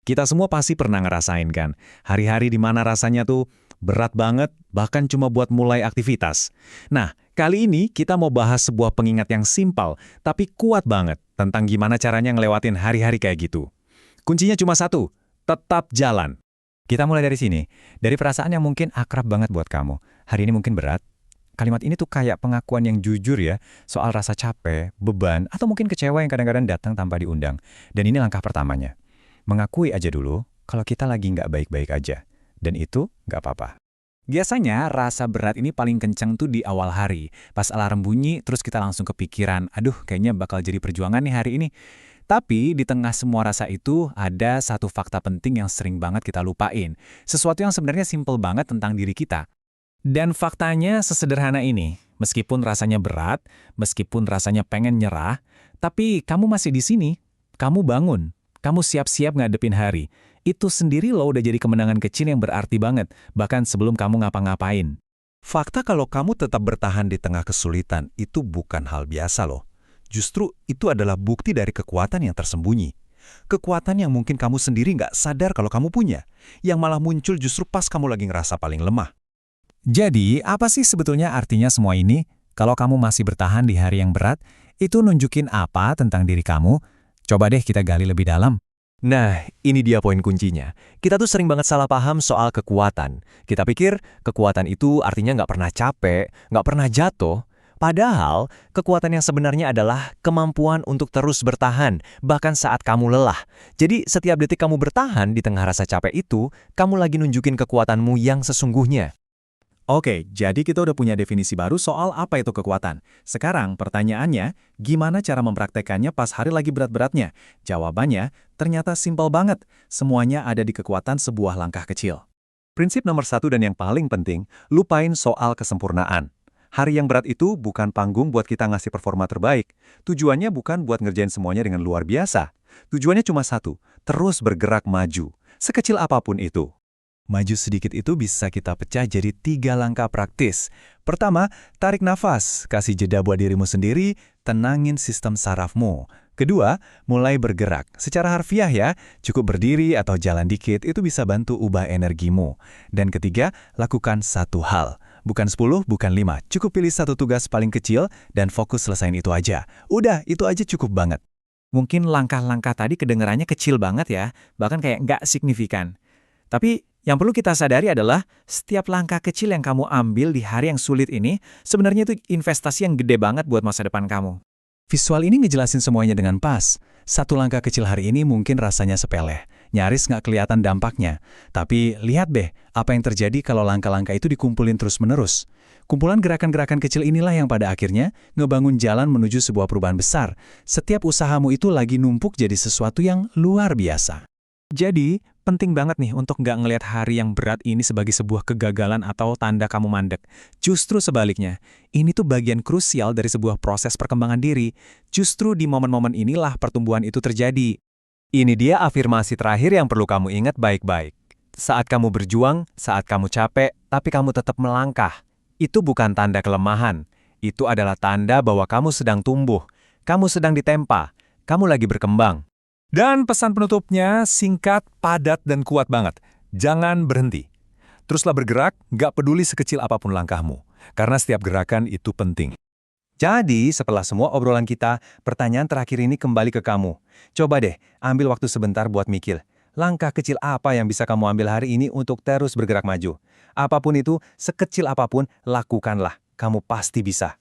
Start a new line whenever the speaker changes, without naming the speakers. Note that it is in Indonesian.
Kita semua pasti pernah ngerasain kan, hari-hari di mana rasanya tuh berat banget, bahkan cuma buat mulai aktivitas. Nah, kali ini kita mau bahas sebuah pengingat yang simpel, tapi kuat banget tentang gimana caranya ngelewatin hari-hari kayak gitu. Kuncinya cuma satu, tetap jalan.
Kita mulai dari sini, dari perasaan yang mungkin akrab banget buat kamu. Hari ini mungkin berat. Kalimat ini tuh kayak pengakuan yang jujur ya, soal rasa capek, beban, atau mungkin kecewa yang kadang-kadang datang tanpa diundang. Dan ini langkah pertamanya. Mengakui aja dulu kalau kita lagi nggak baik-baik aja. Dan itu nggak apa-apa.
Biasanya rasa berat ini paling kenceng tuh di awal hari. Pas alarm bunyi, terus kita langsung kepikiran, aduh kayaknya bakal jadi perjuangan nih hari ini. Tapi di tengah semua rasa itu, ada satu fakta penting yang sering banget kita lupain. Sesuatu yang sebenarnya simpel banget tentang diri kita. Dan faktanya sesederhana ini. Meskipun rasanya berat, meskipun rasanya pengen nyerah, tapi kamu masih di sini. Kamu bangun. Kamu siap-siap ngadepin hari. Itu sendiri loh udah jadi kemenangan kecil yang berarti banget, bahkan sebelum kamu ngapa-ngapain.
Fakta kalau kamu tetap bertahan di tengah kesulitan itu bukan hal biasa loh. Justru itu adalah bukti dari kekuatan yang tersembunyi. Kekuatan yang mungkin kamu sendiri nggak sadar kalau kamu punya, yang malah muncul justru pas kamu lagi ngerasa paling lemah.
Jadi, apa sih sebetulnya artinya semua ini? Kalau kamu masih bertahan di hari yang berat, itu nunjukin apa tentang diri kamu? Coba deh kita gali lebih dalam.
Nah, ini dia poin kuncinya. Kita tuh sering banget salah paham soal kekuatan. Kita pikir kekuatan itu artinya nggak pernah capek, nggak pernah jatuh. Padahal, kekuatan yang sebenarnya adalah kemampuan untuk terus bertahan, bahkan saat kamu lelah. Jadi, setiap detik kamu bertahan di tengah rasa capek itu, kamu lagi nunjukin kekuatanmu yang sesungguhnya.
Oke, jadi kita udah punya definisi baru soal apa itu kekuatan. Sekarang pertanyaannya, gimana cara mempraktekannya pas hari lagi berat-beratnya? Jawabannya, ternyata simpel banget. Semuanya ada di kekuatan sebuah langkah kecil.
Prinsip nomor satu dan yang paling penting, lupain soal kesempurnaan. Hari yang berat itu bukan panggung buat kita ngasih performa terbaik. Tujuannya bukan buat ngerjain semuanya dengan luar biasa. Tujuannya cuma satu, terus bergerak maju. Sekecil apapun itu.
Maju sedikit itu bisa kita pecah jadi 3 langkah praktis. Pertama, tarik nafas, kasih jeda buat dirimu sendiri, tenangin sistem sarafmu. Kedua, mulai bergerak. Secara harfiah ya, cukup berdiri atau jalan dikit itu bisa bantu ubah energimu. Dan ketiga, lakukan satu hal. Bukan 10, bukan 5. Cukup pilih satu tugas paling kecil dan fokus selesain itu aja. Udah, itu aja cukup banget.
Mungkin langkah-langkah tadi kedengarannya kecil banget ya, bahkan kayak nggak signifikan. Tapi yang perlu kita sadari adalah setiap langkah kecil yang kamu ambil di hari yang sulit ini sebenarnya itu investasi yang gede banget buat masa depan kamu.
Visual ini ngejelasin semuanya dengan pas. Satu langkah kecil hari ini mungkin rasanya sepele, nyaris nggak kelihatan dampaknya. Tapi lihat deh, apa yang terjadi kalau langkah-langkah itu dikumpulin terus-menerus. Kumpulan gerakan-gerakan kecil inilah yang pada akhirnya ngebangun jalan menuju sebuah perubahan besar. Setiap usahamu itu lagi numpuk jadi sesuatu yang luar biasa.
Jadi, penting banget nih untuk nggak ngelihat hari yang berat ini sebagai sebuah kegagalan atau tanda kamu mandek. Justru sebaliknya, ini tuh bagian krusial dari sebuah proses perkembangan diri. Justru di momen-momen inilah pertumbuhan itu terjadi.
Ini dia afirmasi terakhir yang perlu kamu ingat baik-baik. Saat kamu berjuang, saat kamu capek, tapi kamu tetap melangkah. Itu bukan tanda kelemahan. Itu adalah tanda bahwa kamu sedang tumbuh. Kamu sedang ditempa. Kamu lagi berkembang.
Dan pesan penutupnya singkat, padat, dan kuat banget. Jangan berhenti. Teruslah bergerak, nggak peduli sekecil apapun langkahmu. Karena setiap gerakan itu penting.
Jadi, setelah semua obrolan kita, pertanyaan terakhir ini kembali ke kamu. Coba deh, ambil waktu sebentar buat mikir. Langkah kecil apa yang bisa kamu ambil hari ini untuk terus bergerak maju? Apapun itu, sekecil apapun, lakukanlah. Kamu pasti bisa.